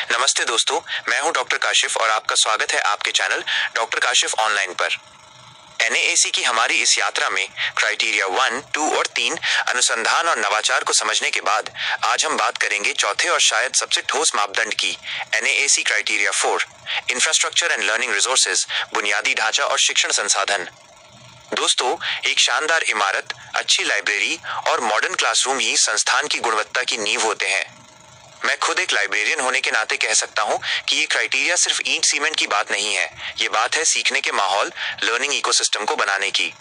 नमस्ते दोस्तों, मैं हूं डॉक्टर काशिफ और आपका स्वागत है आपके चैनल डॉक्टर काशिफ ऑनलाइन पर। एनएएसी की हमारी इस यात्रा में क्राइटेरिया 1, 2 और 3 अनुसंधान और नवाचार को समझने के बाद आज हम बात करेंगे चौथे और शायद सबसे ठोस मापदंड की, NAAC criteria 4, infrastructure and learning resources, बुनियादी ढांचा और शिक्षण संसाधन। दोस्तों, एक शानदार इमारत, अच्छी लाइब्रेरी और मॉडर्न क्लासरूम ही संस्थान की गुणवत्ता की नींव होते हैं। मैं खुद एक लाइब्रेरियन होने के नाते कह सकता हूं कि ये क्राइटेरिया सिर्फ ईंट सीमेंट की बात नहीं है, ये बात है सीखने के माहौल, लर्निंग इकोसिस्टम को बनाने की।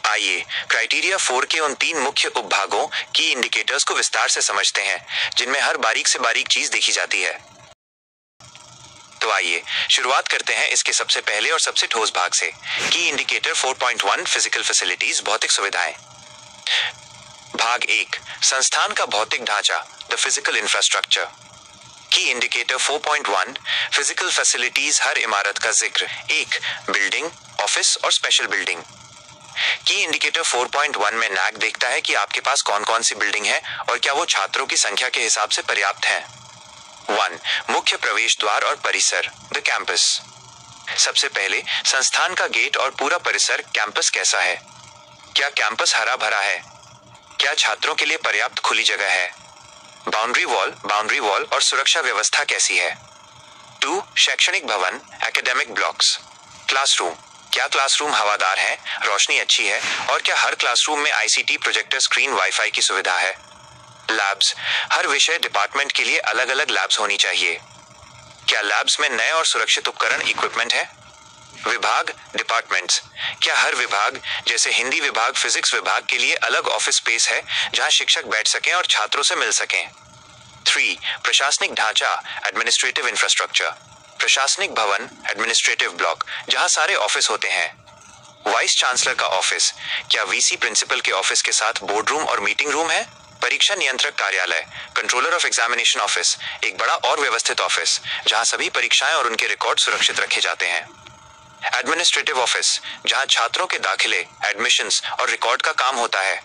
आइए क्राइटेरिया 4 के उन 3 मुख्य उपभागों की इंडिकेटर्स को विस्तार से समझते हैं, जिनमें हर बारीक से बारीक चीज देखी जाती है। तो आइए शुरुआत करते हैं इसके सबसे पहले और सबसे ठोस भाग से। की इंडिकेटर 4.1 फिजिकल फैसिलिटीज, भौतिक सुविधाएं। भाग 1, संस्थान का भौतिक ढांचा, द फिजिकल इंफ्रास्ट्रक्चर। की इंडिकेटर 4.1 फिजिकल फैसिलिटीज, हर इमारत का जिक्र। 1, बिल्डिंग, ऑफिस और स्पेशल बिल्डिंग। की इंडिकेटर 4.1 में नैक देखता है कि आपके पास कौन कौन सी बिल्डिंग है और क्या वो छात्रों की संख्या के हिसाब से पर्याप्त है। 1, मुख्य प्रवेश द्वार और परिसर, द कैंपस। सबसे पहले संस्थान का गेट और पूरा परिसर, कैंपस कैसा है? क्या कैंपस हरा भरा है? क्या छात्रों के लिए पर्याप्त खुली जगह है? बाउंड्री वॉल और सुरक्षा व्यवस्था कैसी है? 2, शैक्षणिक भवन, एकेडमिक ब्लॉक्स। क्लासरूम, क्या क्लासरूम हवादार है, रोशनी अच्छी है और क्या हर क्लासरूम में आईसीटी, प्रोजेक्टर स्क्रीन, वाईफाई की सुविधा है? लैब्स, हर विषय डिपार्टमेंट के लिए अलग अलग लैब्स होनी चाहिए। क्या लैब्स में नए और सुरक्षित उपकरण, इक्विपमेंट है? विभाग, डिपार्टमेंट्स, क्या हर विभाग जैसे हिंदी विभाग, फिजिक्स विभाग के लिए अलग ऑफिस स्पेस है जहां शिक्षक बैठ सकें और छात्रों से मिल सकें? 3, प्रशासनिक ढांचा, एडमिनिस्ट्रेटिव इंफ्रास्ट्रक्चर। प्रशासनिक भवन, एडमिनिस्ट्रेटिव ब्लॉक, जहां सारे ऑफिस होते हैं। वाइस चांसलर का ऑफिस, क्या वीसी प्रिंसिपल के ऑफिस के साथ बोर्ड रूम और मीटिंग रूम है? परीक्षा नियंत्रक कार्यालय, कंट्रोलर ऑफ एग्जामिनेशन ऑफिस, एक बड़ा और व्यवस्थित ऑफिस जहां सभी परीक्षाएं और उनके रिकॉर्ड सुरक्षित रखे जाते हैं। एडमिनिस्ट्रेटिव ऑफिस, जहां छात्रों के दाखिले, एडमिशंस और रिकॉर्ड का काम होता है।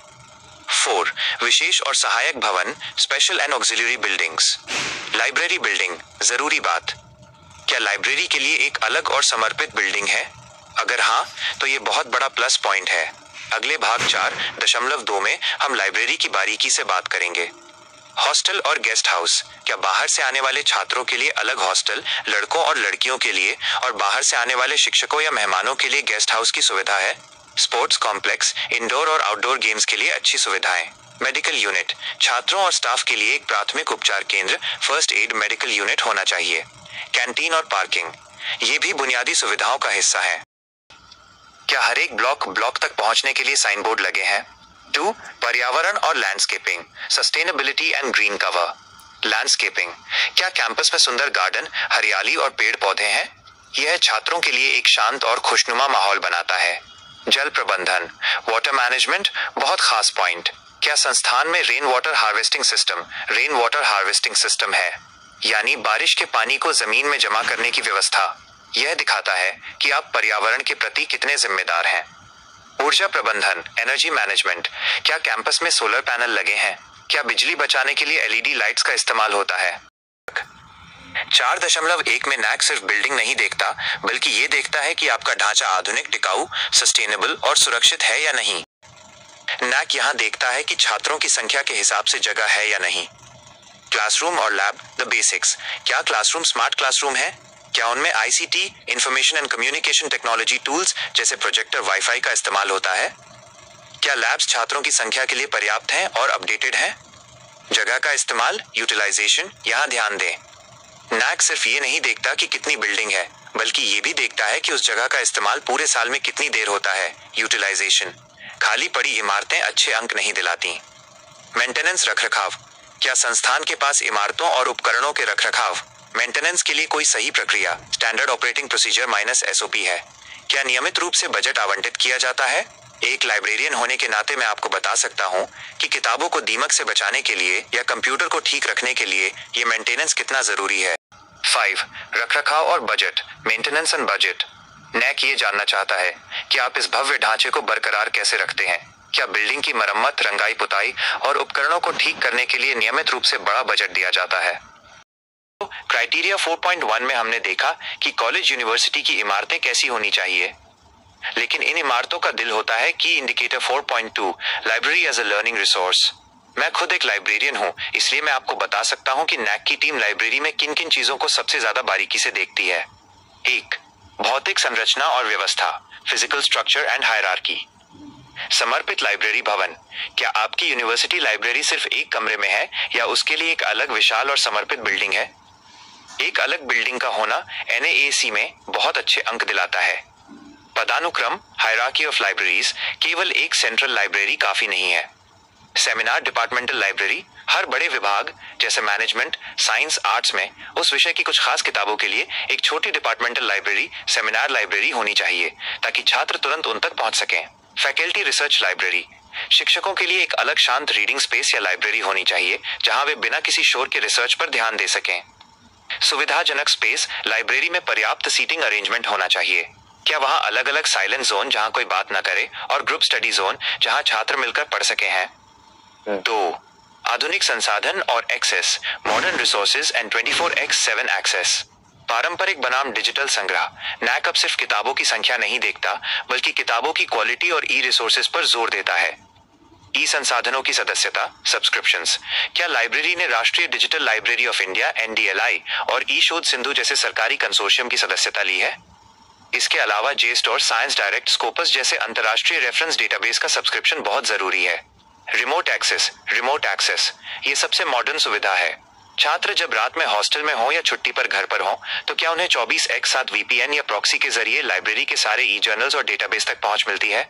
4, विशेष और सहायक भवन, special and auxiliary buildings. Library building, जरूरी बात, क्या लाइब्रेरी के लिए एक अलग और समर्पित बिल्डिंग है? अगर हाँ, तो ये बहुत बड़ा प्लस पॉइंट है। अगले भाग 4.2 में हम लाइब्रेरी की बारीकी से बात करेंगे। हॉस्टल और गेस्ट हाउस, क्या बाहर से आने वाले छात्रों के लिए अलग हॉस्टल, लड़कों और लड़कियों के लिए और बाहर से आने वाले शिक्षकों या मेहमानों के लिए गेस्ट हाउस की सुविधा है? स्पोर्ट्स कॉम्प्लेक्स, इंडोर और आउटडोर गेम्स के लिए अच्छी सुविधाएं। मेडिकल यूनिट, छात्रों और स्टाफ के लिए एक प्राथमिक उपचार केंद्र, फर्स्ट एड मेडिकल यूनिट होना चाहिए। कैंटीन और पार्किंग, ये भी बुनियादी सुविधाओं का हिस्सा है। क्या हर एक ब्लॉक तक पहुंचने के लिए साइन बोर्ड लगे हैं? 2, पर्यावरण और landscaping, sustainability and green cover. Landscaping, क्या कैंपस में सुंदर गार्डन, हरियाली और पेड़ पौधे हैं? यह छात्रों के लिए एक शांत और खुशनुमा माहौल बनाता है। जल प्रबंधन, वाटर मैनेजमेंट, बहुत खास पॉइंट, क्या संस्थान में रेन वाटर हार्वेस्टिंग सिस्टम है, यानी बारिश के पानी को जमीन में जमा करने की व्यवस्था? यह दिखाता है कि आप पर्यावरण के प्रति कितने जिम्मेदार हैं। ऊर्जा प्रबंधन, एनर्जी मैनेजमेंट, क्या कैंपस में सोलर पैनल लगे हैं? क्या बिजली बचाने के लिए एलईडी लाइट्स का इस्तेमाल होता है? 4.1 में नैक सिर्फ बिल्डिंग नहीं देखता, बल्कि ये देखता है कि आपका ढांचा आधुनिक, टिकाऊ, सस्टेनेबल और सुरक्षित है या नहीं। नैक यहाँ देखता है कि छात्रों की संख्या के हिसाब से जगह है या नहीं। क्लासरूम और लैब, द बेसिक्स, क्या क्लासरूम स्मार्ट क्लासरूम है? क्या उनमें ICT, information and communication technology tools जैसे प्रोजेक्टर, वाईफाई का इस्तेमाल होता है? क्या लैब्स छात्रों की संख्या के लिए पर्याप्त हैं और अपडेटेड हैं? जगह का इस्तेमाल, यूटिलाइजेशन, यहाँ ध्यान दें। नैक सिर्फ ये नहीं देखता कि कितनी बिल्डिंग है, बल्कि ये भी देखता है कि उस जगह का इस्तेमाल पूरे साल में कितनी देर होता है, यूटिलाइजेशन। खाली पड़ी इमारतें अच्छे अंक नहीं दिलाती। मेंटेनेंस, रखरखाव, क्या संस्थान के पास इमारतों और उपकरणों के रखरखाव, मेंटेनेंस के लिए कोई सही प्रक्रिया, स्टैंडर्ड ऑपरेटिंग प्रोसीजर -SOP है? क्या नियमित रूप से बजट आवंटित किया जाता है? एक लाइब्रेरियन होने के नाते मैं आपको बता सकता हूं कि किताबों को दीमक से बचाने के लिए या कंप्यूटर को ठीक रखने के लिए ये मेंटेनेंस कितना जरूरी है। 5, रखरखाव और बजट, मेंटेनेंस एंड बजट। नैक ये जानना चाहता है कि आप इस भव्य ढांचे को बरकरार कैसे रखते हैं। क्या बिल्डिंग की मरम्मत, रंगाई पुताई और उपकरणों को ठीक करने के लिए नियमित रूप से बड़ा बजट दिया जाता है? क्राइटेरिया 4.1 में हमने देखा कि कॉलेज यूनिवर्सिटी की इमारतें कैसी होनी चाहिए, लेकिन इन इमारतों का दिल होता है की indicator 4.2 library as a learning resource. मैं खुद एक लाइब्रेरियन हूं, इसलिए मैं आपको बता सकता हूं कि नैक की टीम लाइब्रेरी में किन किन चीजों को सबसे ज्यादा बारीकी से देखती है। 1. भौतिक संरचना और व्यवस्था, फिजिकल स्ट्रक्चर एंड हायरार्की। समर्पित लाइब्रेरी भवन। क्या आपकी यूनिवर्सिटी लाइब्रेरी सिर्फ एक कमरे में है या उसके लिए एक अलग विशाल और समर्पित बिल्डिंग है? एक अलग बिल्डिंग का होना NAAC में बहुत अच्छे अंक दिलाता है। पदानुक्रम, हायरार्की ऑफ लाइब्रेरीज। केवल एक सेंट्रल लाइब्रेरी काफी नहीं है। Seminar departmental library. हर बड़े विभाग जैसे मैनेजमेंट, साइंस, आर्ट्स में उस विषय की कुछ खास किताबों के लिए एक छोटी डिपार्टमेंटल लाइब्रेरी, सेमिनार लाइब्रेरी होनी चाहिए ताकि छात्र तुरंत उन तक पहुंच सकें। Faculty research library. शिक्षकों के लिए एक अलग शांत रीडिंग स्पेस या लाइब्रेरी होनी चाहिए जहां वे बिना किसी शोर के रिसर्च पर ध्यान दे सकें। सुविधाजनक स्पेस। लाइब्रेरी में पर्याप्त सीटिंग अरेंजमेंट होना चाहिए। क्या वहां अलग अलग साइलेंट जोन जहां कोई बात न करे और ग्रुप स्टडी जोन जहां छात्र मिलकर पढ़ सके हैं? 2. आधुनिक संसाधन और access, modern resources and 24x7 access. पारंपरिक बनाम डिजिटल संग्रह। नैक अब सिर्फ किताबों की संख्या नहीं देखता बल्कि किताबों की क्वालिटी और ई रिसोर्सेज पर जोर देता है। ई संसाधनों की सदस्यता, सब्सक्रिप्शंस। क्या लाइब्रेरी ने राष्ट्रीय digital library of India NDLI और ई शोध सिंधु जैसे सरकारी कंसोर्शियम की सदस्यता ली है? इसके अलावा जेस्ट और साइंस डायरेक्ट, स्कोपस जैसे अंतर्राष्ट्रीय रेफरेंस डेटाबेस का सब्सक्रिप्शन बहुत जरूरी है। Remote access. ये सबसे मॉडर्न सुविधा है। छात्र जब रात में हॉस्टल में हो या छुट्टी पर घर पर हो तो क्या उन्हें 24x7 VPN या प्रॉक्सी के जरिए लाइब्रेरी के सारे ई जर्नल्स और डेटाबेस तक पहुंच मिलती है?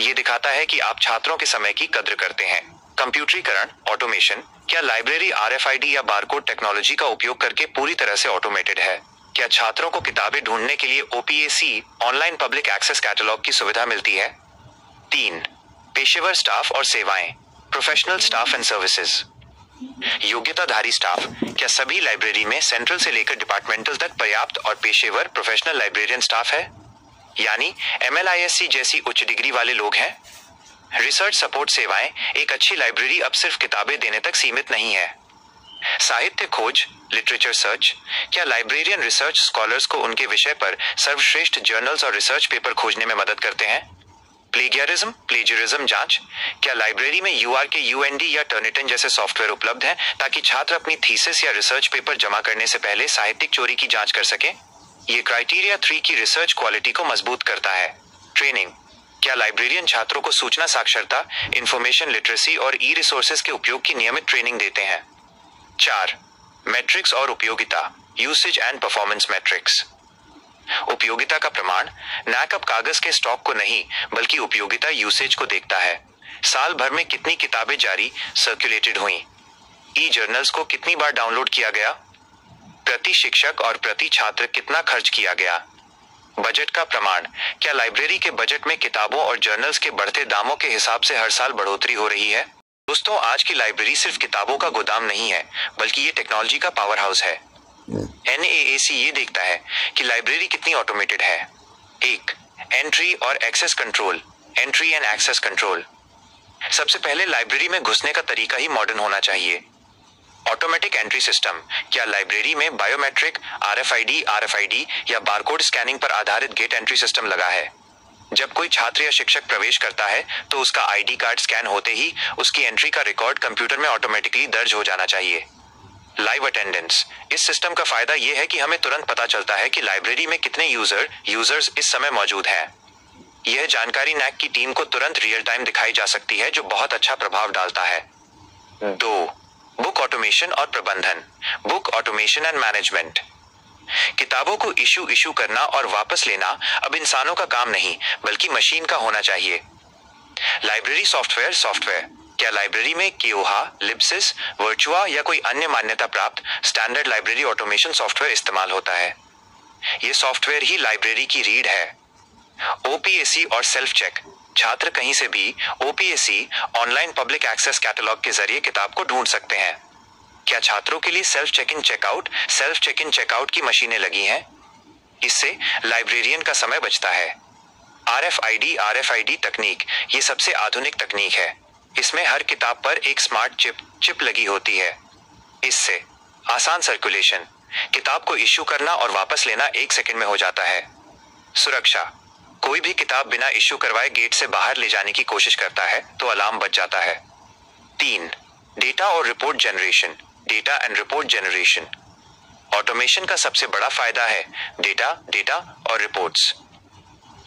ये दिखाता है कि आप छात्रों के समय की कद्र करते हैं। कंप्यूटरीकरण, ऑटोमेशन। क्या लाइब्रेरी RFID या बारकोड टेक्नोलॉजी का उपयोग करके पूरी तरह से ऑटोमेटेड है? क्या छात्रों को किताबें ढूंढने के लिए OPAC, online public access catalogue की सुविधा मिलती है? 3. पेशेवर स्टाफ और सेवाएं, प्रोफेशनल स्टाफ एंड सर्विसेज। योग्यताधारी स्टाफ। क्या सभी लाइब्रेरी में सेंट्रल से लेकर डिपार्टमेंटल तक पर्याप्त और पेशेवर प्रोफेशनल लाइब्रेरियन स्टाफ है, यानी MLISC जैसी उच्च डिग्री वाले लोग हैं? रिसर्च सपोर्ट सेवाएं। एक अच्छी लाइब्रेरी अब सिर्फ किताबें देने तक सीमित नहीं है। साहित्य खोज, लिटरेचर सर्च। क्या लाइब्रेरियन रिसर्च स्कॉलर्स को उनके विषय पर सर्वश्रेष्ठ जर्नल्स और रिसर्च पेपर खोजने में मदद करते हैं? प्लेजियरिज्म जांच। क्या लाइब्रेरी में URK, UND या टर्निटन जैसे सॉफ्टवेयर उपलब्ध हैं ताकि छात्र अपनी थीसिस या रिसर्च पेपर जमा करने से पहले साहित्यिक चोरी की जांच कर सकें? ये क्राइटेरिया 3 की रिसर्च क्वालिटी को मजबूत करता है। ट्रेनिंग। क्या लाइब्रेरियन छात्रों को सूचना साक्षरता, इंफॉर्मेशन लिटरेसी और ई रिसोर्सेज के उपयोग की नियमित ट्रेनिंग देते हैं? 4. मैट्रिक्स और उपयोगिता, यूसेज एंड परफॉर्मेंस मैट्रिक्स। उपयोगिता का प्रमाण। नैक अब कागज के स्टॉक को नहीं बल्कि उपयोगिता, यूसेज को देखता है। साल भर में कितनी किताबें जारी, सर्कुलेटेड हुई, ई जर्नल्स को कितनी बार डाउनलोड किया गया, प्रति शिक्षक और प्रति छात्र कितना खर्च किया गया। बजट का प्रमाण। क्या लाइब्रेरी के बजट में किताबों और जर्नल्स के बढ़ते दामों के हिसाब से हर साल बढ़ोतरी हो रही है? दोस्तों, आज की लाइब्रेरी सिर्फ किताबों का गोदाम नहीं है बल्कि ये टेक्नोलॉजी का पावर हाउस है। NAAC ये देखता है कि लाइब्रेरी कितनी ऑटोमेटेड है। 1. एंट्री और access control, entry and access control. सबसे पहले लाइब्रेरी में घुसने का तरीका ही मॉडर्न होना चाहिए। Automatic entry system. क्या लाइब्रेरी में बायोमेट्रिक, RFID या बारकोड स्कैनिंग पर आधारित गेट एंट्री सिस्टम लगा है? जब कोई छात्र या शिक्षक प्रवेश करता है तो उसका ID कार्ड स्कैन होते ही उसकी एंट्री का रिकॉर्ड कंप्यूटर में ऑटोमेटिकली दर्ज हो जाना चाहिए। Live attendance. इस सिस्टम का फायदा यह है कि हमें तुरंत पता चलता है कि लाइब्रेरी में कितने यूजर्स इस समय मौजूद हैं। यह जानकारी नैक की टीम को तुरंत रियल टाइम दिखाई जा सकती है, जो बहुत अच्छा प्रभाव डालता है। 2. बुक ऑटोमेशन और प्रबंधन, बुक ऑटोमेशन एंड मैनेजमेंट। किताबों को इशू करना और वापस लेना अब इंसानों का काम नहीं बल्कि मशीन का होना चाहिए। Library software. क्या लाइब्रेरी में Koha, Libsys, वर्चुआ या कोई अन्य मान्यता प्राप्त स्टैंडर्ड लाइब्रेरी ऑटोमेशन सॉफ्टवेयर इस्तेमाल होता है? ये सॉफ्टवेयर ही लाइब्रेरी की रीढ़ है। OPAC और सेल्फ चेक। छात्र कहीं से भी OPAC, online public access catalogue के जरिए किताब को ढूंढ सकते हैं। क्या छात्रों के लिए सेल्फ चेक इन चेकआउट की मशीनें लगी हैं? इससे लाइब्रेरियन का समय बचता है। RFID तकनीक, ये सबसे आधुनिक तकनीक है। इसमें हर किताब पर एक स्मार्ट चिप लगी होती है। इससे आसान सर्कुलेशन, किताब को इश्यू करना और वापस लेना 1 सेकंड में हो जाता है। सुरक्षा, कोई भी किताब बिना इश्यू करवाए गेट से बाहर ले जाने की कोशिश करता है तो अलार्म बज जाता है। 3. डेटा और report generation, data and report generation. Automation का सबसे बड़ा फायदा है डेटा और रिपोर्ट्स।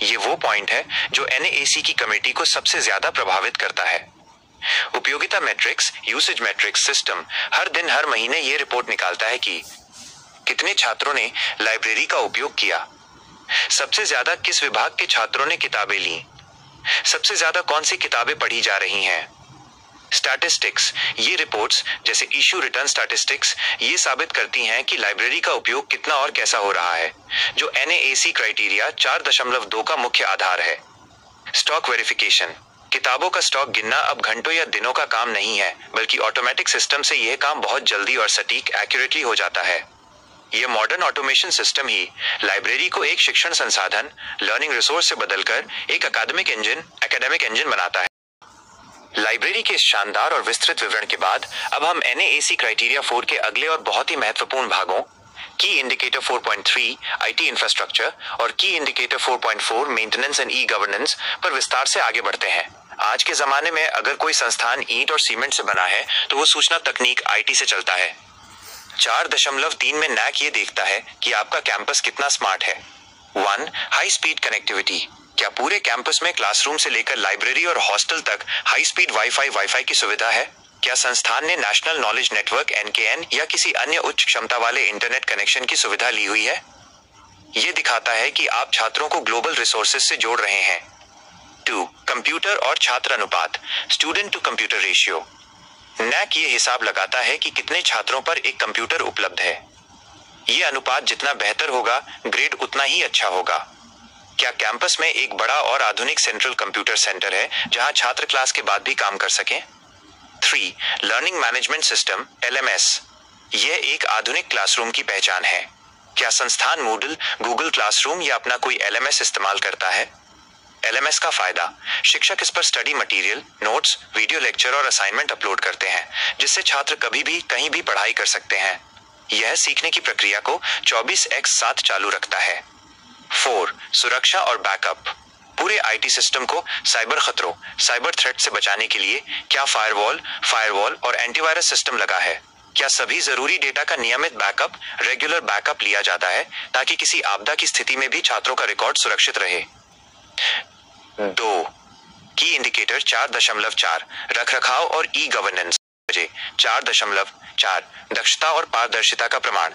ये वो पॉइंट है जो NAAC की कमेटी को सबसे ज्यादा प्रभावित करता है। उपयोगिता मैट्रिक्स, यूसेज मैट्रिक्स सिस्टम हर दिन हर महीने ये रिपोर्ट निकालता है कि कितने छात्रों ने लाइब्रेरी का उपयोग किया, सबसे ज्यादा किस विभाग के छात्रों ने किताबें ली, सबसे ज्यादा कौन सी किताबें पढ़ी जा रही हैं। स्टैटिस्टिक्स, ये रिपोर्ट्स जैसे इश्यू रिटर्न स्टैटिस्टिक्स ये साबित करती हैं कि लाइब्रेरी का उपयोग कितना और कैसा हो रहा है, जो NAAC क्राइटेरिया 4.2 का मुख्य आधार है। स्टॉक वेरिफिकेशन, किताबों का स्टॉक गिनना अब घंटों या दिनों का काम नहीं है, बल्कि ऑटोमेटिक सिस्टम से यह काम बहुत जल्दी और सटीक एक्यूरेटली हो जाता है। यह मॉडर्न ऑटोमेशन सिस्टम ही लाइब्रेरी को एक शिक्षण संसाधन, लर्निंग रिसोर्स से बदलकर एक एकेडमिक इंजन बनाता है। लाइब्रेरी के इस शानदार और विस्तृत विवरण के बाद अब हम NAAC क्राइटेरिया 4 के अगले और बहुत ही महत्वपूर्ण भागों की इंडिकेटर 4.3 IT इंफ्रास्ट्रक्चर और की indicator 4.4 maintenance and e governance पर विस्तार से आगे बढ़ते हैं। आज के जमाने में अगर कोई संस्थान ईंट और सीमेंट से बना है तो वो सूचना तकनीक IT से चलता है। 4.3 में NAAC ये देखता है कि आपका कैंपस कितना स्मार्ट है। 1. हाई स्पीड कनेक्टिविटी, क्या पूरे कैंपस में क्लासरूम से लेकर लाइब्रेरी और हॉस्टल तक हाई स्पीड वाईफाई की सुविधा है? क्या संस्थान ने नेशनल नॉलेज नेटवर्क NKN या किसी अन्य उच्च क्षमता वाले इंटरनेट कनेक्शन की सुविधा ली हुई है? यह दिखाता है कि आप छात्रों को ग्लोबल रिसोर्सेज से जोड़ रहे हैं। 2. कंप्यूटर और छात्र अनुपात, student to computer ratio. NAAC ये हिसाब लगाता है कि कितने छात्रों पर एक कंप्यूटर उपलब्ध है। यह अनुपात जितना बेहतर होगा, ग्रेड उतना ही अच्छा होगा। क्या कैंपस में एक बड़ा और आधुनिक सेंट्रल कंप्यूटर सेंटर है जहां छात्र क्लास के बाद भी काम कर सकें? 3. लर्निंग मैनेजमेंट सिस्टम LMS, यह एक आधुनिक क्लासरूम की पहचान है। क्या संस्थान मूडल, गूगल क्लासरूम या अपना कोई LMS इस्तेमाल करता है? LMS का फायदा, शिक्षक इस पर study material, notes, video lecture और असाइनमेंट अपलोड करते हैं, जिससे छात्र कभी भी कहीं भी पढ़ाई कर सकते हैं। यह सीखने की प्रक्रिया को 24/7 चालू रखता है। 4. सुरक्षा और बैकअप, पूरे IT सिस्टम को साइबर खतरों, साइबर थ्रेट से बचाने के लिए क्या फायरवॉल और एंटीवायरस सिस्टम लगा है? क्या सभी जरूरी डेटा का नियमित बैकअप, रेगुलर बैकअप लिया जाता है ताकि किसी आपदा की स्थिति में भी छात्रों का रिकॉर्ड सुरक्षित रहे? 2. की इंडिकेटर 4.4 रखरखाव और ई गवर्नेंस। 4.4 दक्षता और पारदर्शिता का प्रमाण,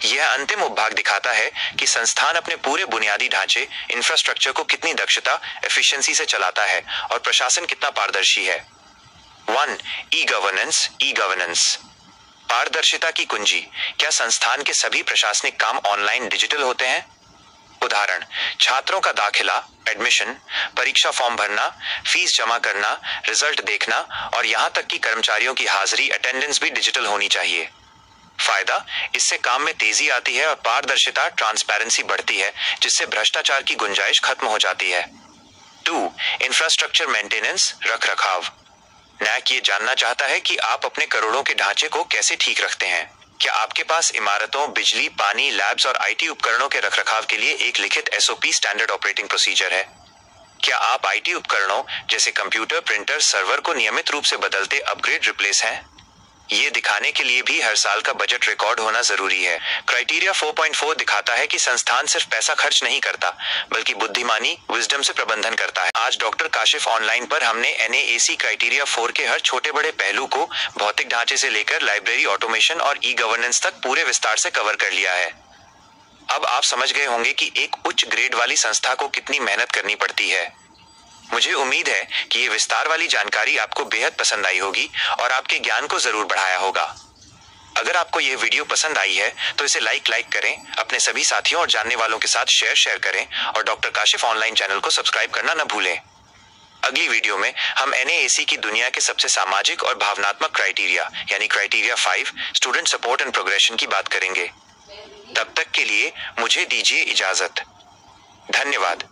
यह अंतिम उपभाग दिखाता है कि संस्थान अपने पूरे बुनियादी ढांचे, इंफ्रास्ट्रक्चर को कितनी दक्षता, एफिशिएंसी से चलाता है और प्रशासन कितना पारदर्शी है। 1. ई गवर्नेंस, पारदर्शिता की कुंजी, क्या संस्थान के सभी प्रशासनिक काम ऑनलाइन डिजिटल होते हैं? उदाहरण, छात्रों का दाखिला, एडमिशन, परीक्षा फॉर्म भरना, फीस जमा करना, रिजल्ट देखना और यहां तक कि कर्मचारियों की हाजिरी, अटेंडेंस भी डिजिटल होनी चाहिए। फायदा, इससे काम में तेजी आती है और पारदर्शिता, ट्रांसपेरेंसी बढ़ती है, जिससे भ्रष्टाचार की गुंजाइश खत्म हो जाती है। 2. इंफ्रास्ट्रक्चर मेंटेनेंस, रखरखाव। NAAC ये जानना चाहता है कि आप अपने करोड़ों के ढांचे को कैसे ठीक रखते हैं। क्या आपके पास इमारतों, बिजली, पानी, लैब्स और IT उपकरणों के रखरखाव के लिए एक लिखित SOP स्टैंडर्ड ऑपरेटिंग प्रोसीजर है? क्या आप IT उपकरणों जैसे कंप्यूटर, प्रिंटर, सर्वर को नियमित रूप से बदलते, अपग्रेड, रिप्लेस हैं? ये दिखाने के लिए भी हर साल का बजट रिकॉर्ड होना जरूरी है। क्राइटेरिया 4.4 दिखाता है कि संस्थान सिर्फ पैसा खर्च नहीं करता, बल्कि बुद्धिमानी, विजडम से प्रबंधन करता है। आज डॉक्टर काशिफ ऑनलाइन पर हमने NAAC क्राइटेरिया 4 के हर छोटे बड़े पहलू को भौतिक ढांचे से लेकर लाइब्रेरी ऑटोमेशन और ई गवर्नेंस तक पूरे विस्तार से कवर कर लिया है। अब आप समझ गए होंगे कि एक उच्च ग्रेड वाली संस्था को कितनी मेहनत करनी पड़ती है। मुझे उम्मीद है कि ये विस्तार वाली जानकारी आपको बेहद पसंद आई होगी और आपके ज्ञान को जरूर बढ़ाया होगा। अगर आपको ये वीडियो पसंद आई है तो इसे लाइक करें, अपने सभी साथियों और जानने वालों के साथ शेयर करें और डॉक्टर काशिफ ऑनलाइन चैनल को सब्सक्राइब करना न भूलें। अगली वीडियो में हम NAAC की दुनिया के सबसे सामाजिक और भावनात्मक क्राइटेरिया यानी criteria 5 student support and progression की बात करेंगे। तब तक के लिए मुझे दीजिए इजाजत। धन्यवाद।